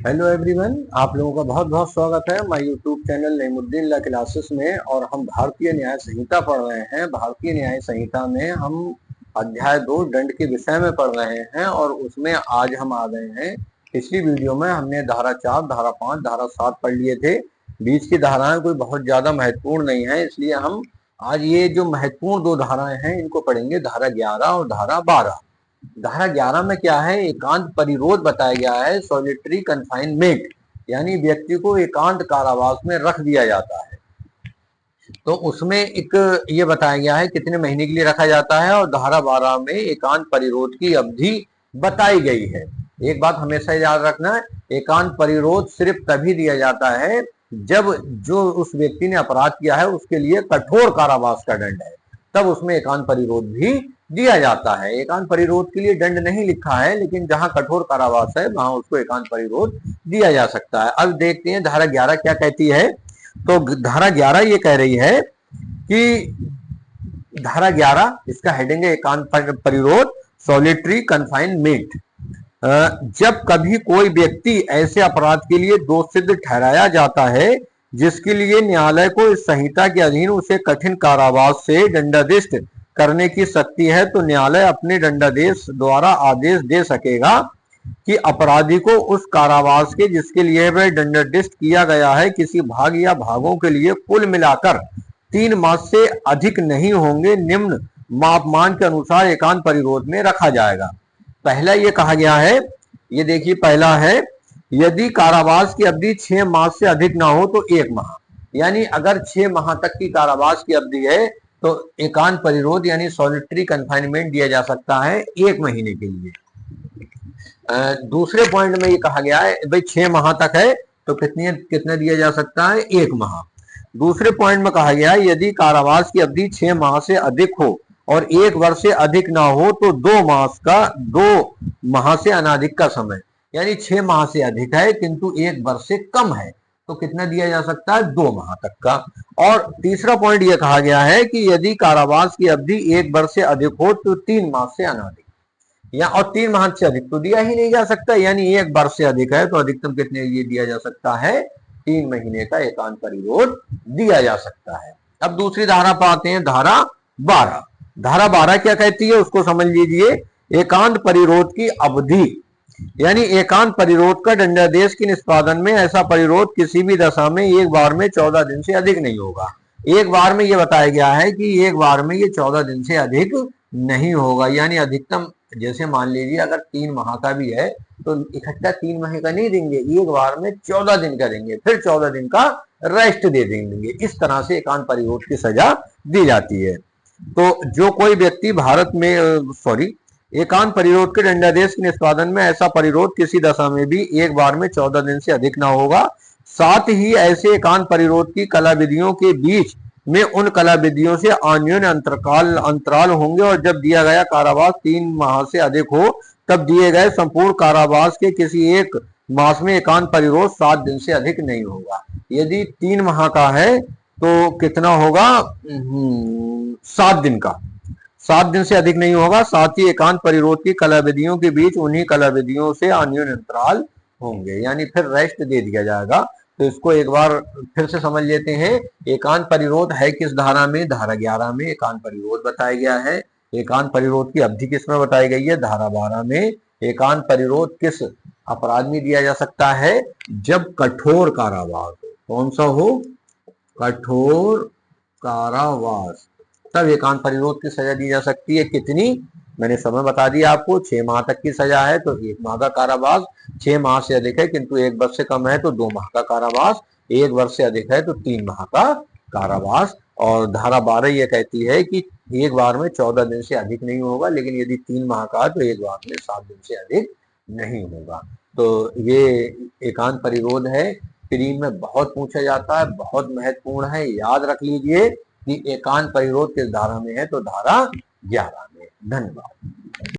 Hello everyone, आप लोगों का बहुत बहुत स्वागत है my YouTube channel Naimuddin law classes में। और हम भारतीय न्याय संहिता पढ़ रहे हैं। भारतीय न्याय संहिता में हम अध्याय 2 दंड के विषय में पढ़ रहे हैं और उसमें आज हम आ गए हैं। पिछली वीडियो में हमने धारा 4, धारा 5, धारा 7 पढ़ लिए थे। बीच की धाराएं कोई बहुत ज्यादा महत्वपूर्ण नहीं है, इसलिए हम आज ये जो महत्वपूर्ण 2 धाराएं हैं इनको पढ़ेंगे, धारा 11 और धारा 12। धारा 11 में क्या है, एकांत परिरोध बताया गया है, सॉलिटरी कन्फाइनमेंट, यानी व्यक्ति को एकांत कारावास में रख दिया जाता है। तो उसमें एक ये बताया गया है कितने महीने के लिए रखा जाता है, और धारा 12 में एकांत परिरोध की अवधि बताई गई है। एक बात हमेशा याद रखना है, एकांत परिरोध सिर्फ तभी दिया जाता है जब जो उस व्यक्ति ने अपराध किया है उसके लिए कठोर कारावास का दंड है, तब उसमें एकांत परिरोध भी दिया जाता है। एकांत परिरोध के लिए दंड नहीं लिखा है, लेकिन जहां कठोर कारावास है वहां उसको एकांत परिरोध दिया जा सकता है। अब देखते हैं धारा 11 क्या कहती है। तो धारा 11 ये कह रही है कि धारा 11 इसका हेडिंग है एकांत परिरोध सॉलिटरी कन्फाइनमेंट। जब कभी कोई व्यक्ति ऐसे अपराध के लिए दोषसिद्ध ठहराया जाता है जिसके लिए न्यायालय को इस संहिता के अधीन उसे कठिन कारावास से दंडादेश करने की शक्ति है, तो न्यायालय अपने दंडादेश द्वारा आदेश दे सकेगा कि अपराधी को उस कारावास के जिसके लिए वह दंडादेश किया गया है किसी भाग या भागों के लिए कुल मिलाकर 3 मास से अधिक नहीं होंगे, निम्न मापमान के अनुसार एकांत परिरोध में रखा जाएगा। पहला ये कहा गया है, ये देखिए पहला है, यदि कारावास की अवधि 6 मास से अधिक ना हो तो 1 माह, यानी अगर 6 माह तक की कारावास की अवधि है तो एकांत परिरोध यानी सॉलिटरी कन्फाइनमेंट दिया जा सकता है 1 महीने के लिए। दूसरे पॉइंट में ये कहा गया है भाई 6 माह तक है तो कितने दिया जा सकता है, 1 माह। दूसरे पॉइंट में कहा गया है यदि कारावास की अवधि 6 माह से अधिक हो और 1 वर्ष से अधिक ना हो तो 2 माह से अनाधिक का समय, यानी 6 माह से अधिक है किंतु 1 वर्ष से कम है तो कितना दिया जा सकता है, 2 माह तक का। और तीसरा पॉइंट यह कहा गया है कि यदि कारावास की अवधि 1 वर्ष से अधिक हो तो 3 माह से अनाधिक, या और 3 माह से अधिक तो दिया ही नहीं जा सकता, यानी 1 वर्ष से अधिक है तो अधिकतम कितने ये दिया जा सकता है, 3 महीने का एकांत परिरोध दिया जा सकता है। अब दूसरी धारा पर आते हैं, धारा 12। धारा 12 क्या कहती है उसको समझ लीजिए। एकांत परिरोध की अवधि, यानी एकांत परिरोध का दंडादेश के निष्पादन में ऐसा परिरोध किसी भी दशा में एक बार में 14 दिन से अधिक नहीं होगा। एक बार में यह बताया गया है कि एक बार में ये 14 दिन से अधिक नहीं होगा, यानी अधिकतम जैसे मान लीजिए अगर 3 माह का भी है तो इकट्ठा 3 माह का नहीं देंगे, एक बार में 14 दिन का देंगे, फिर 14 दिन का रेस्ट दे देंगे। इस तरह से एकांत परिरोध की सजा दी जाती है। तो जो कोई व्यक्ति भारत में एकांत परिरोध के दंडादेश के निष्पादन में ऐसा परिरोध किसी दशा में भी एक बार में 14 दिन से अधिक ना होगा। साथ ही ऐसे एकांत परिरोध की कला विधियों के बीच में उन कला विधियों से अन्योन्य अंतराल होंगे, और जब दिया गया कारावास 3 माह से अधिक हो तब दिए गए संपूर्ण कारावास के किसी एक मास में एकांत परिरोध 7 दिन से अधिक नहीं होगा। यदि 3 माह का है तो कितना होगा, 7 दिन का, 7 दिन से अधिक नहीं होगा। साथ ही एकांत परिरोध की कला विधियों के बीच उन्हीं कला विधियों से अन्योन्य अंतराल होंगे, यानी फिर रेस्ट दे दिया जाएगा। तो इसको एक बार फिर से समझ लेते हैं। एकांत परिरोध है किस धारा में, धारा 11 में एकांत परिरोध बताया गया है। एकांत परिरोध की अवधि किस में बताई गई है, धारा 12 में। एकांत परिरोध किस अपराध में दिया जा सकता है, जब कठोर कारावास हो। कौन सा हो, कठोर कारावास, तब एकांत परिरोध की सजा दी जा सकती है। कितनी, मैंने समय बता दिया आपको, 6 माह तक की सजा है तो 1 माह का कारावास, 6 माह से अधिक है किंतु 1 वर्ष से कम है तो 2 माह का कारावास, 1 वर्ष से अधिक है तो 3 माह का कारावास। और धारा 12 ये कहती है कि एक बार में 14 दिन से अधिक नहीं होगा, लेकिन यदि 3 माह का तो एक बार में 7 दिन से अधिक नहीं होगा। तो ये एकांत परिरोध है, प्री में बहुत पूछा जाता है, बहुत महत्वपूर्ण है, याद रख लीजिए कि एकांत परिरोध किस धारा में है, तो धारा 11 में। धन्यवाद।